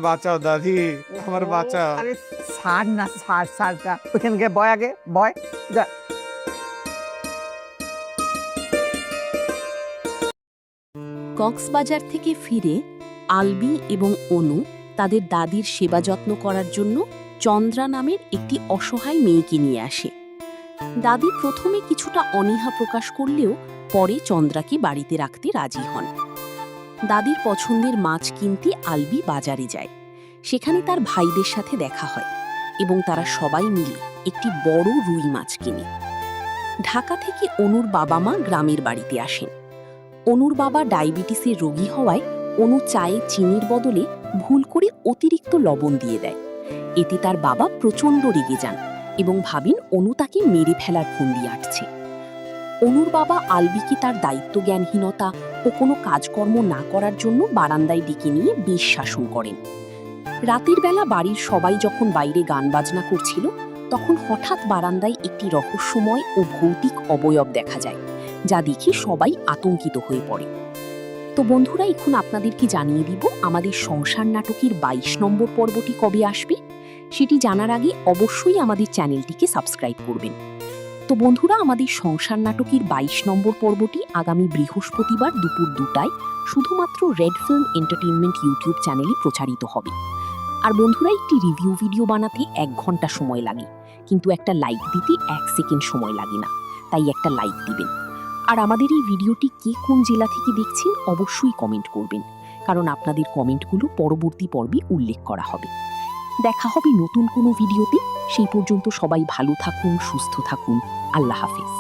বাঁচাও দাদি, আমার বাঁচাও। আরে ছাড় না, ছাড়টা ওখানে গিয়ে বয়, আগে বয় যা। কক্সবাজার থেকে ফিরে আলবি এবং অনু তাদের দাদির সেবা যত্ন করার জন্য চন্দ্রা নামের একটি অসহায় মেয়েকে নিয়ে আসে। দাদি প্রথমে কিছুটা অনীহা প্রকাশ করলেও পরে চন্দ্রাকে বাড়িতে রাখতে রাজি হন। দাদির পছন্দের মাছ কিনতে আলবি বাজারে যায়। সেখানে তার ভাইদের সাথে দেখা হয় এবং তারা সবাই মিলে একটি বড় রুই মাছ কিনে। ঢাকা থেকে অনুর বাবা মা গ্রামের বাড়িতে আসেন। অনুর বাবা ডায়াবেটিসের রোগী হওয়ায় অনু চায়ে চিনির বদলে ভুল করে অতিরিক্ত লবণ দিয়ে দেয়। এতে তার বাবা প্রচণ্ড রেগে যান এবং ভাবেন অনু তাকে মেরে ফেলার ফন্দি আঁটছে। অনুর বাবা আলবিকে তার দায়িত্বজ্ঞানহীনতা ও কোনো কাজকর্ম না করার জন্য বারান্দায় ডেকে নিয়ে বেশ শাসন করেন। রাতের বেলা বাড়ির সবাই যখন বাইরে গান বাজনা করছিল, তখন হঠাৎ বারান্দায় একটি রহস্যময় ও ভৌতিক অবয়ব দেখা যায়, যা দেখে সবাই আতঙ্কিত হয়ে পড়ে। তো বন্ধুরা, এখন আপনাদেরকে জানিয়ে দিব আমাদের সংসার নাটকের ২২ নম্বর পর্বটি কবে আসবে। সেটি জানার আগে অবশ্যই আমাদের চ্যানেলটিকে সাবস্ক্রাইব করবেন। তো বন্ধুরা, আমাদের সংসার নাটকের ২২ নম্বর পর্বটি আগামী বৃহস্পতিবার দুপুর ২টায় শুধুমাত্র রেড ফিল্ম এন্টারটেইনমেন্ট ইউটিউব চ্যানেলে প্রচারিত হবে। আর বন্ধুরা, একটি রিভিউ ভিডিও বানাতে ১ ঘন্টা সময় লাগে, কিন্তু একটা লাইক দিতে ১ সেকেন্ড সময় লাগে না, তাই একটা লাইক দিবেন। আর আমাদের এই ভিডিওটি কে কোন জেলা থেকে দেখছেন অবশ্যই কমেন্ট করবেন, কারণ আপনাদের কমেন্টগুলো পরবর্তী পর্বে উল্লেখ করা হবে। দেখা হবে নতুন কোনো ভিডিওতে। সেই পর্যন্ত সবাই ভালো থাকুন, সুস্থ থাকুন। আল্লাহ হাফেজ।